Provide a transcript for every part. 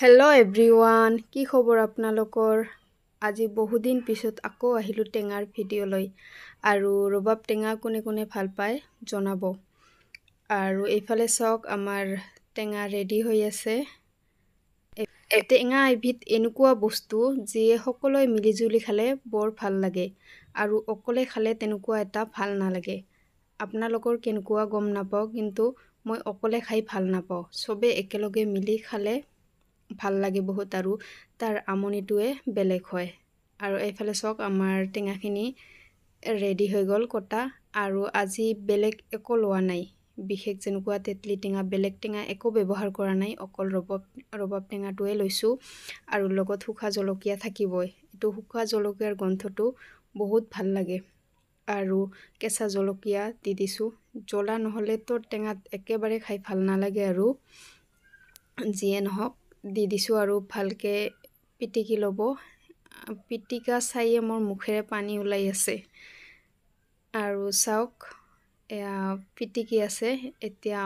Hello' everyone, কি খবৰ আপোনালোকৰ? আজি বহুদিন পিছত আকৌ আহিলোঁ টেঙাৰ ভিডিঅ'লৈ। আৰু ৰবাব টেঙা কোনে কোনে ভাল পায় জনাব। আৰু এইফালে চাওক, আমাৰ টেঙা ৰেডি হৈ আছে। টেঙা এবিধ এনেকুৱা বস্তু যিয়ে সকলোৱে মিলিজুলি খালে বৰ ভাল লাগে, আৰু অকলে খালে তেনেকুৱা এটা ভাল নালাগে। আপোনালোকৰ কেনেকুৱা গম নাপাওঁ, কিন্তু মই অকলে খাই ভাল নাপাওঁ। চবে একেলগে মিলি খালে ভাল লাগে বহুত, আৰু তাৰ আমনিটোৱে বেলেগ হয়। আৰু এইফালে চাওক, আমাৰ টেঙাখিনি ৰেডি হৈ গ'ল কটা। আৰু আজি বেলেগ একো লোৱা নাই, বিশেষ যেনেকুৱা তেতলি টেঙা, বেলেগ টেঙা একো ব্যৱহাৰ কৰা নাই, অকল ৰবাব টেঙাটোৱে লৈছোঁ। আৰু লগত শুকান জলকীয়া থাকিবই। এইটো শুকান জলকীয়াৰ গোন্ধটো বহুত ভাল লাগে। আৰু কেঁচা জলকীয়া দি দিছোঁ। জ্বলা নহ'লেতো টেঙাত একেবাৰে খাই ভাল নালাগে, আৰু যিয়ে নহওক দি দিছোঁ। আৰু ভালকৈ পিটিকি ল'ব। পিটিকা চাইয়ে মোৰ মুখেৰে পানী ওলাই আছে। আৰু চাওক, এয়া পিটিকি আছে। এতিয়া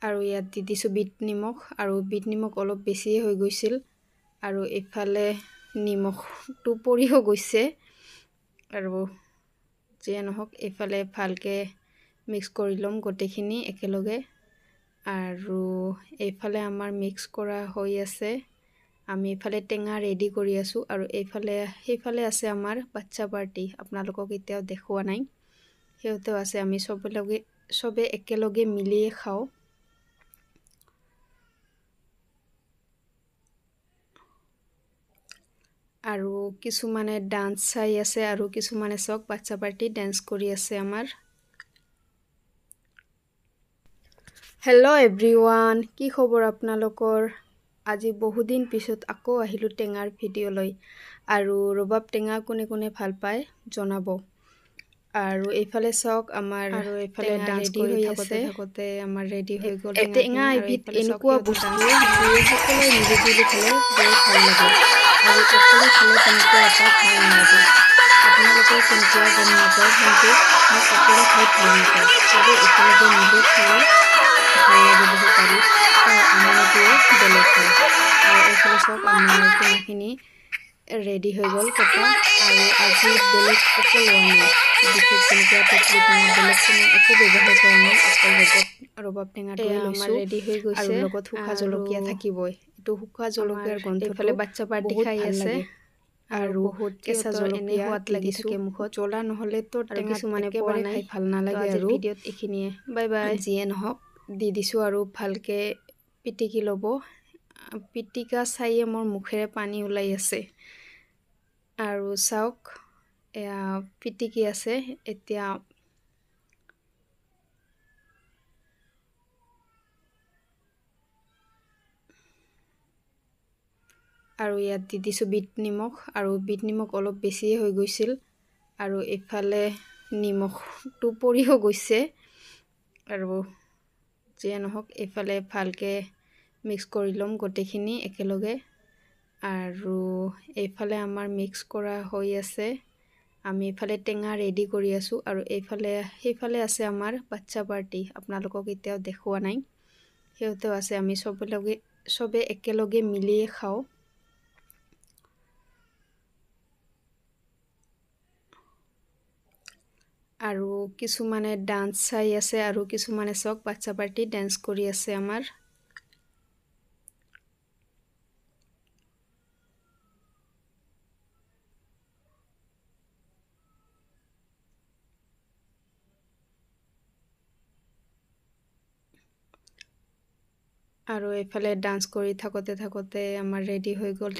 আৰু ইয়াত দি দিছোঁ বিট নিমখ, আৰু বিট নিমখ অলপ বেছিয়ে হৈ গৈছিল। আৰু এইফালে নিমখটো পৰিও গৈছে। আৰু যিয়ে নহওক, এইফালে ভালকৈ মিক্স কৰি ল'ম গোটেইখিনি একেলগে। আৰু এইফালে আমাৰ মিক্স কৰা হৈ আছে। আমি এইফালে টেঙা ৰেডি কৰি আছোঁ, আৰু সেইফালে আছে আমাৰ বাচ্চা পাৰ্টি। আপোনালোকক এতিয়াও দেখুওৱা নাই, সিহঁতেও আছে। আমি চবে একেলগে মিলিয়ে খাওঁ। আৰু কিছুমানে ডান্স চাই আছে, আৰু কিছুমানে চাওক বাচ্চা পাৰ্টি ডান্স কৰি আছে আমাৰ। হেল্ল' এভৰিৱান, কি খবৰ আপোনালোকৰ? আজি বহুদিন পিছত আকৌ আহিলোঁ টেঙাৰ ভিডিঅ'লৈ। আৰু ৰবাব টেঙা কোনে কোনে ভাল পায় জনাব। আৰু এইফালে চাওক, আমাৰ এইফালে ৰেডি হৈ আছে। আমাৰ ৰেডি হৈ গ'ল। টেঙা এবিধ এনেকুৱা বস্তু যিয়ে সকলোৱে মিলিজুলি খালে বৰ ভাল লাগে, আৰু অকলে খালে তেনেকুৱা এটা ভাল নালাগে। আপোনালোকৰ কেনেকুৱা গম নাপাওঁ, কিন্তু মই অকলে খাই ভাল নাপাওঁ। চবে একেলগে মিলি খালে ভাল লাগে বহুত, আৰু তাৰ আমনিটোৱে বেলেগ হয়। আৰু এইফালে চাওক, আমাৰ টেঙাখিনি ৰেডি হৈ গ'ল কটা। আৰু আজি বেলেগ একো লোৱা নাই, বিশেষ যেনেকুৱা তেতলি টেঙা, বেলেগ টেঙা একো ব্যৱহাৰ কৰা নাই, অকল ৰবাব টেঙাটোৱে লৈছোঁ। ৰেডি হৈ গৈছে, আৰু লগত শুকান জলকীয়া থাকিবই। এইটো শুকান জলকীয়াৰ গোন্ধটো বাচ্চা পাৰ্টি খাই আছে। আৰু বহুত কেঁচা জলকীয়া সোৱাদ লাগি থাকে মুখত। জ্বলা নহ'লেতো টেঙা একেবাৰে খাই ভাল নালাগে। আৰু ভিডিঅ'ত এইখিনিয়ে, বাই বাই। যিয়ে নহওক দি দিছোঁ, আৰু ভালকৈ পিটিকি ল'ব। পিটিকা চাইয়ে মোৰ মুখেৰে পানী ওলাই আছে। আৰু চাওক, এয়া পিটিকি আছে। এতিয়া আৰু ইয়াত দি দিছোঁ বিট নিমখ, আৰু বিট নিমখ অলপ বেছিয়ে হৈ গৈছিল। আৰু এইফালে নিমখটো পৰিও গৈছে। আৰু যিয়ে নহওক, এইফালে ভালকৈ মিক্স কৰি ল'ম গোটেইখিনি একেলগে। আৰু এইফালে আমাৰ মিক্স কৰা হৈ আছে। আমি এইফালে টেঙা ৰেডি কৰি আছোঁ, আৰু সেইফালে আছে আমাৰ বাচ্চা পাৰ্টি। আপোনালোকক এতিয়াও দেখুওৱা নাই, সিহঁতেও আছে। আমি চবে একেলগে মিলিয়ে খাওঁ। আৰু কিছুমানে ডান্স চাই আছে, আৰু কিছুমানে চাওক বাচ্চা পাৰ্টি ডান্স কৰি আছে আমাৰ। আৰু এইফালে ডান্স কৰি থাকোঁতে আমাৰ ৰেডি হৈ গ'ল।